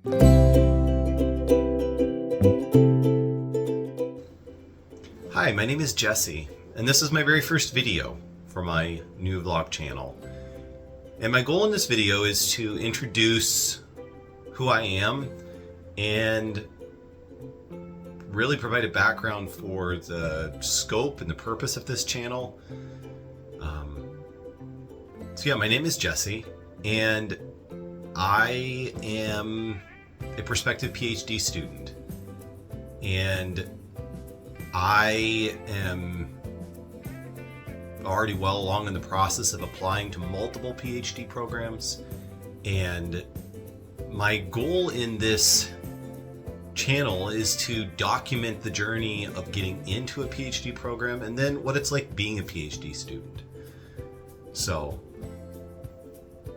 Hi, my name is Jesse, and this is my very first video for my new vlog channel. And my goal in this video is to introduce who I am and really provide a background for the scope and the purpose of this channel. So yeah, my name is Jesse, and I am a prospective PhD student, and I am already well along in the process of applying to multiple PhD programs, and my goal in this channel is to document the journey of getting into a PhD program and then what it's like being a PhD student. So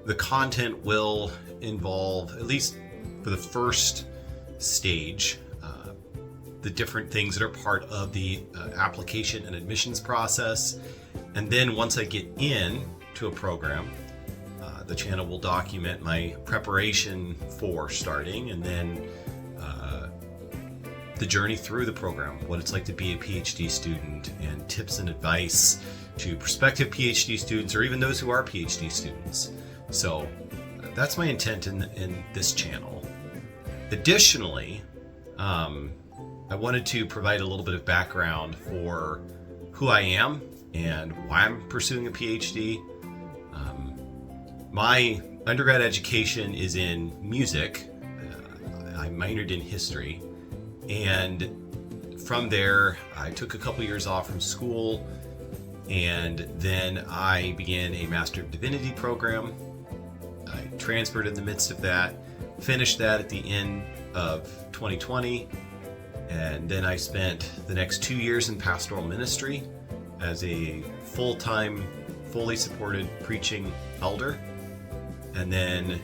the content will involve, at least for the first stage, the different things that are part of the application and admissions process. And then once I get in to a program, the channel will document my preparation for starting, and then the journey through the program, what it's like to be a PhD student, and tips and advice to prospective PhD students or even those who are PhD students. So that's my intent in this channel. Additionally, I wanted to provide a little bit of background for who I am and why I'm pursuing a PhD. My undergrad education is in music. I minored in history, and from there I took a couple years off from school, and then I began a Master of Divinity program. I transferred in the midst of that, finished that at the end of 2020, and then I spent the next 2 years in pastoral ministry as a full-time, fully supported preaching elder. And then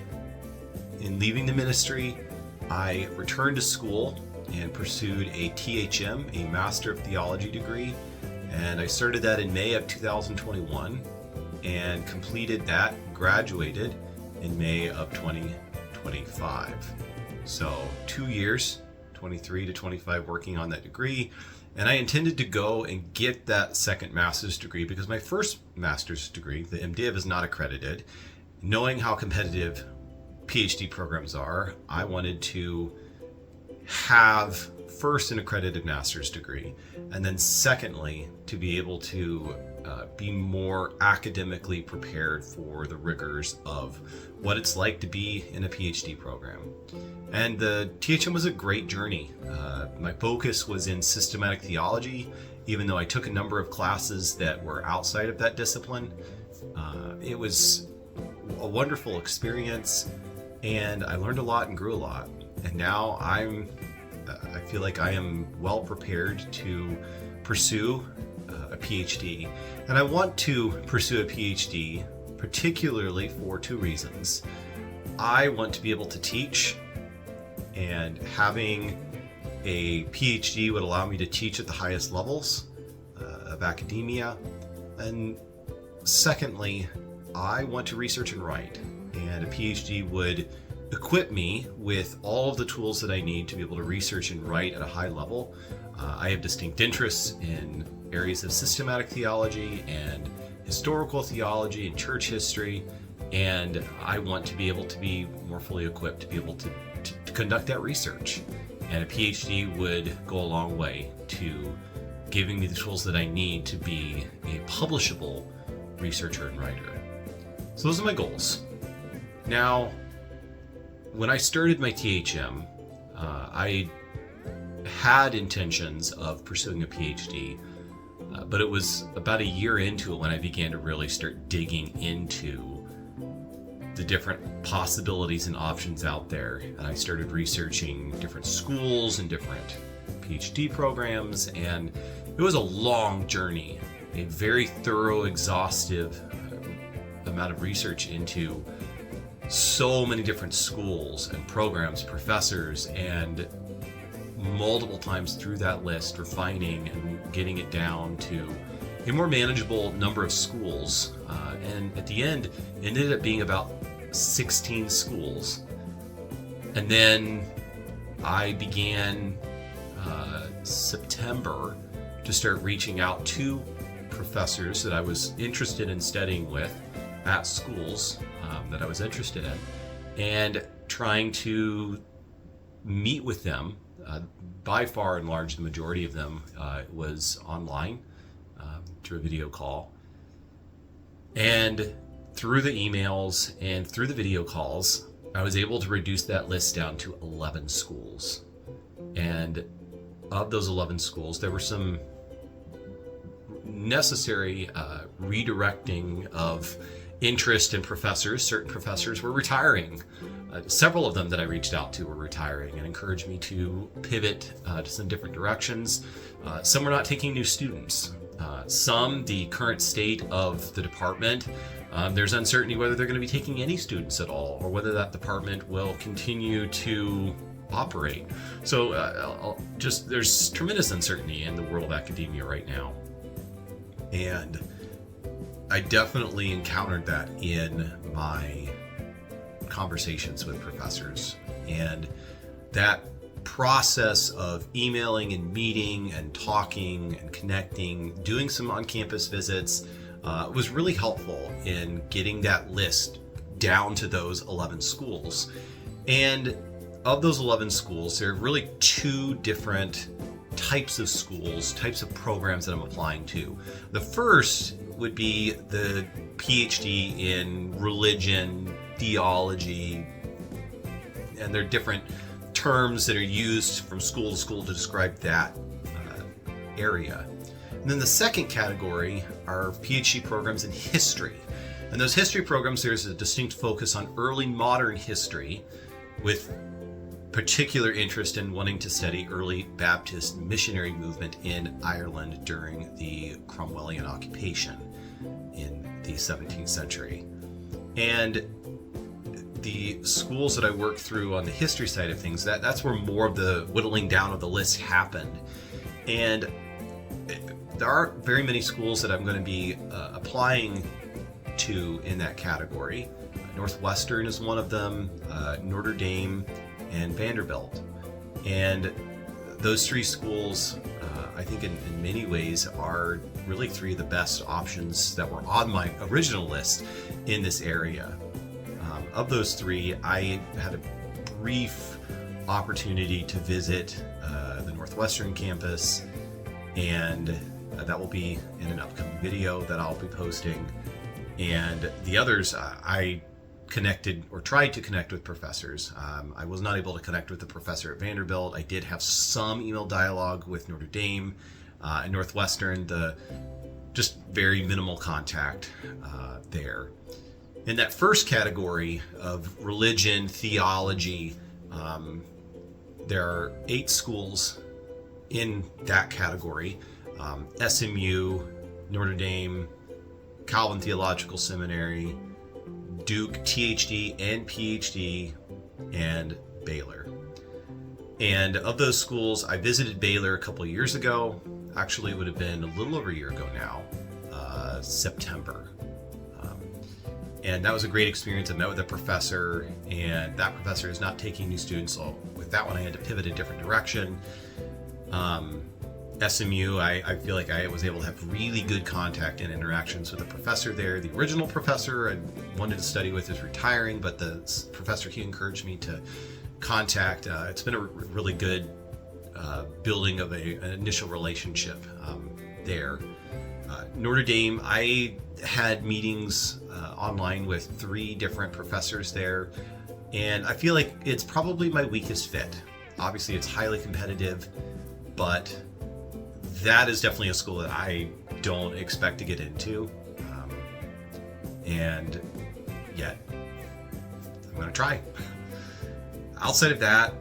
in leaving the ministry, I returned to school and pursued a THM, a Master of Theology degree, and I started that in May of 2021 and completed that, graduated in May of 2025. So 2 years, 23 to 25, working on that degree. And I intended to go and get that second master's degree because my first master's degree, the MDiv, is not accredited. Knowing how competitive PhD programs are, I wanted to have first an accredited master's degree, and then secondly, to be able to be more academically prepared for the rigors of what it's like to be in a PhD program. And the THM was a great journey. My focus was in systematic theology, even though I took a number of classes that were outside of that discipline. It was a wonderful experience, and I learned a lot and grew a lot. And now I feel like I am well prepared to pursue a PhD. And I want to pursue a PhD particularly for two reasons. I want to be able to teach, and having a PhD would allow me to teach at the highest levels of academia. And secondly, I want to research and write, and a PhD would equip me with all of the tools that I need to be able to research and write at a high level. I have distinct interests in areas of systematic theology and historical theology and church history, and I want to be able to be more fully equipped to be able to conduct that research. And a PhD would go a long way to giving me the tools that I need to be a publishable researcher and writer. So those are my goals. Now, when I started my THM, I had intentions of pursuing a PhD, but it was about a year into it when I began to really start digging into the different possibilities and options out there. And I started researching different schools and different PhD programs, and it was a long journey, a very thorough, exhaustive amount of research into so many different schools and programs, professors, and multiple times through that list, refining and getting it down to a more manageable number of schools. And at the end, it ended up being about 16 schools. And then I began September to start reaching out to professors that I was interested in studying with at schools that I was interested in, and trying to meet with them. By far and large, the majority of them was online through a video call. And through the emails and through the video calls, I was able to reduce that list down to 11 schools. And of those 11 schools, there were some necessary redirecting of interest in professors. Certain professors were retiring. Several of them that I reached out to were retiring and encouraged me to pivot to some different directions. Some were not taking new students. Some, the current state of the department, there's uncertainty whether they're going to be taking any students at all, or whether that department will continue to operate. So there's tremendous uncertainty in the world of academia right now. And I definitely encountered that in my conversations with professors. And that process of emailing and meeting and talking and connecting, doing some on-campus visits, was really helpful in getting that list down to those 11 schools. And of those 11 schools, there are really two different types of schools, types of programs that I'm applying to. The first would be the PhD in religion, theology, and there are different terms that are used from school to school to describe that area. And then the second category are PhD programs in history. And those history programs, there's a distinct focus on early modern history, with particular interest in wanting to study early Baptist missionary movement in Ireland during the Cromwellian occupation in the 17th century. And the schools that I work through on the history side of things, that's where more of the whittling down of the list happened. And there aren't very many schools that I'm going to be applying to in that category. Northwestern is one of them, Notre Dame, and Vanderbilt. And those three schools, I think in many ways, are really three of the best options that were on my original list in this area. Of those three, I had a brief opportunity to visit the Northwestern campus, and that will be in an upcoming video that I'll be posting. And the others, I connected or tried to connect with professors. I was not able to connect with the professor at Vanderbilt. I did have some email dialogue with Notre Dame and Northwestern, just very minimal contact there. In that first category of religion, theology, there are 8 schools in that category. SMU, Notre Dame, Calvin Theological Seminary, Duke THD and PhD, and Baylor. And of those schools, I visited Baylor a couple years ago. Actually, it would have been a little over a year ago now, September. And that was a great experience. I met with a professor, and that professor is not taking new students. So with that one, I had to pivot a different direction. SMU, I feel like I was able to have really good contact and interactions with the professor there. The original professor I wanted to study with is retiring, but the professor he encouraged me to contact. It's been a really good building of an initial relationship there. Notre Dame, I had meetings online with 3 different professors there, and I feel like it's probably my weakest fit. Obviously, it's highly competitive, but that is definitely a school that I don't expect to get into, and yet I'm going to try. Outside of that,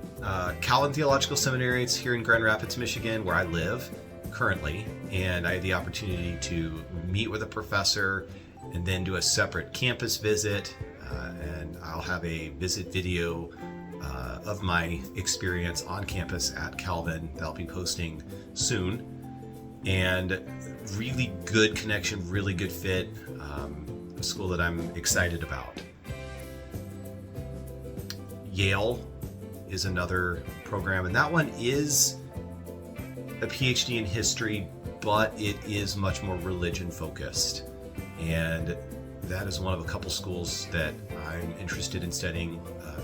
Calvin Theological Seminary, it's here in Grand Rapids, Michigan, where I live currently, and I had the opportunity to meet with a professor and then do a separate campus visit, and I'll have a visit video of my experience on campus at Calvin that I'll be posting soon. And really good connection, really good fit, a school that I'm excited about. Yale, is another program, and that one is a PhD in history, but it is much more religion focused. And that is one of a couple schools that I'm interested in studying,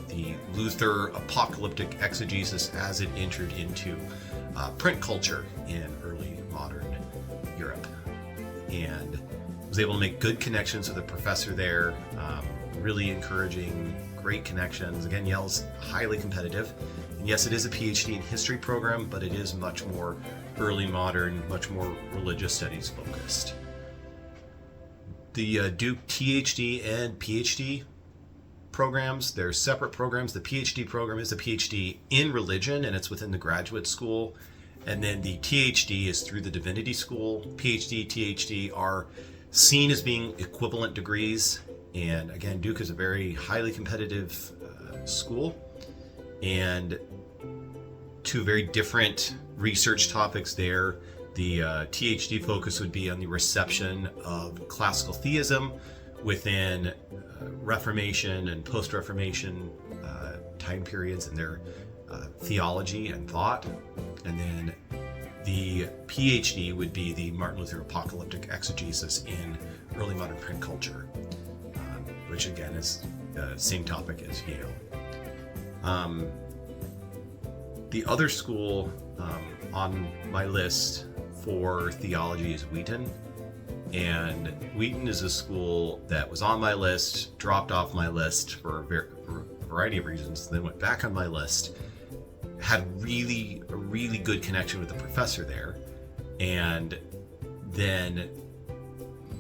the Luther apocalyptic exegesis as it entered into print culture in early modern Europe. And was able to make good connections with a professor there, really encouraging, great connections. Again, Yale's highly competitive. And yes, it is a PhD in history program, but it is much more early modern, much more religious studies focused. The Duke THD and PhD programs, they're separate programs. The PhD program is a PhD in religion, and it's within the graduate school. And then the THD is through the divinity school. PhD, THD are seen as being equivalent degrees. And again, Duke is a very highly competitive school, and two very different research topics there. The THD focus would be on the reception of classical theism within Reformation and post-Reformation time periods and their theology and thought. And then the PhD would be the Martin Luther apocalyptic exegesis in early modern print culture, which again is the same topic as Yale. The other school on my list for theology is Wheaton. And Wheaton is a school that was on my list, dropped off my list for a variety of reasons, then went back on my list, had a really good connection with the professor there, and then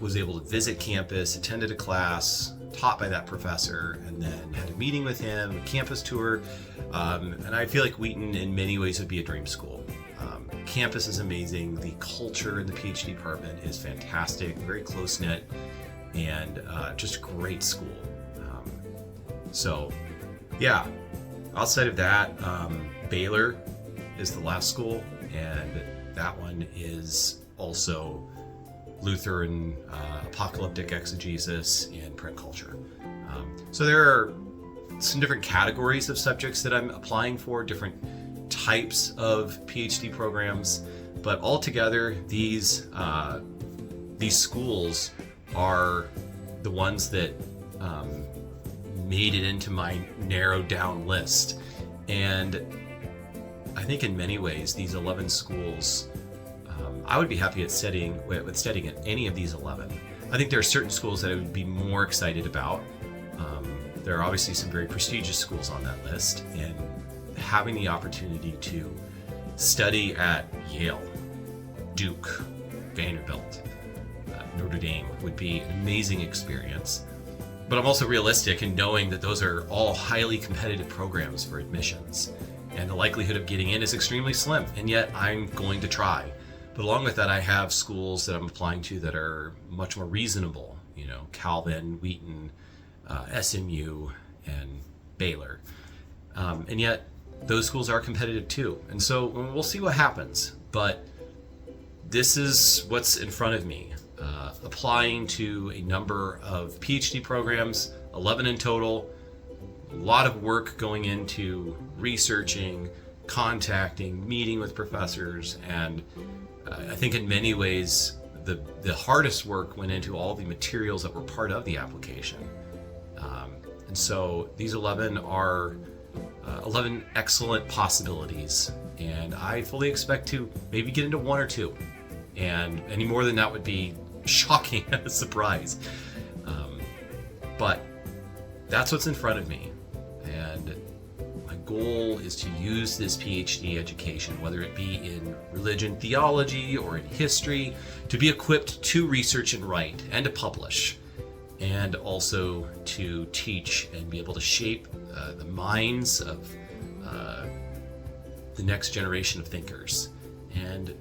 was able to visit campus, attended a class taught by that professor, and then had a meeting with him, a campus tour, and I feel like Wheaton in many ways would be a dream school. Campus is amazing. The culture in the PhD department is fantastic, very close-knit, and just a great school. So yeah, outside of that, Baylor is the last school, and that one is also Lutheran apocalyptic exegesis and print culture. So there are some different categories of subjects that I'm applying for, different types of PhD programs, but altogether these schools are the ones that made it into my narrowed down list. And I think in many ways these 11 schools, I would be happy at studying at any of these 11. I think there are certain schools that I would be more excited about. There are obviously some very prestigious schools on that list, and having the opportunity to study at Yale, Duke, Vanderbilt, Notre Dame would be an amazing experience. But I'm also realistic in knowing that those are all highly competitive programs for admissions, and the likelihood of getting in is extremely slim, and yet I'm going to try. But along with that, I have schools that I'm applying to that are much more reasonable, Calvin, Wheaton, SMU, and Baylor. And yet those schools are competitive too. And so we'll see what happens, but this is what's in front of me. Applying to a number of PhD programs, 11 in total, a lot of work going into researching, contacting, meeting with professors, and I think in many ways the hardest work went into all the materials that were part of the application. And so these 11 are 11 excellent possibilities, and I fully expect to maybe get into one or two, and any more than that would be shocking and a surprise. But that's what's in front of me, and my goal is to use this PhD education, whether it be in religion theology or in history, to be equipped to research and write and to publish, and also to teach and be able to shape the minds of the next generation of thinkers, and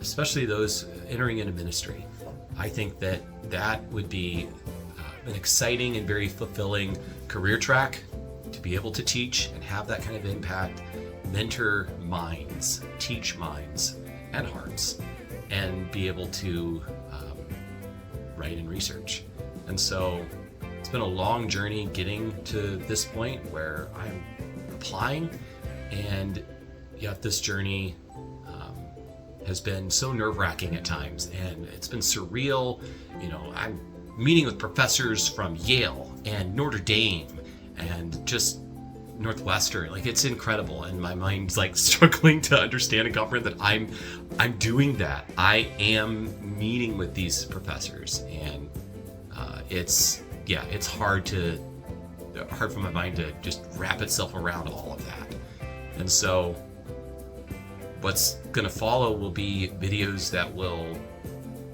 especially those entering into ministry. I think that would be an exciting and very fulfilling career track, to be able to teach and have that kind of impact, mentor minds, teach minds and hearts, and be able to write and research. And so it's been a long journey getting to this point where I'm applying. And yet this journey has been so nerve-wracking at times, and it's been surreal. You know, I'm meeting with professors from Yale and Notre Dame and just Northwestern. Like, it's incredible, and my mind's like struggling to understand and comprehend that I'm doing that. I am meeting with these professors, and it's hard for my mind to just wrap itself around all of that. And so what's going to follow will be videos that will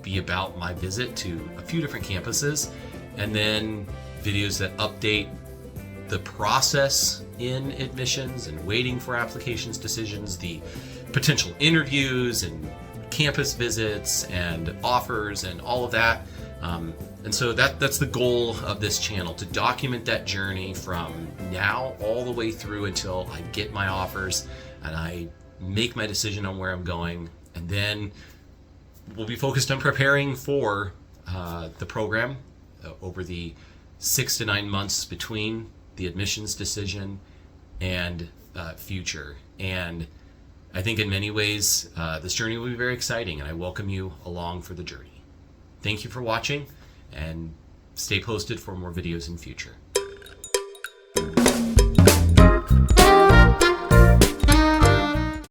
be about my visit to a few different campuses, and then videos that update the process in admissions and waiting for applications decisions, the potential interviews and campus visits and offers and all of that. And so that's the goal of this channel, to document that journey from now all the way through until I get my offers and I make my decision on where I'm going. And then we'll be focused on preparing for the program over the 6 to 9 months between the admissions decision and future. And I think in many ways this journey will be very exciting, and I welcome you along for the journey. Thank you for watching, and stay posted for more videos in future.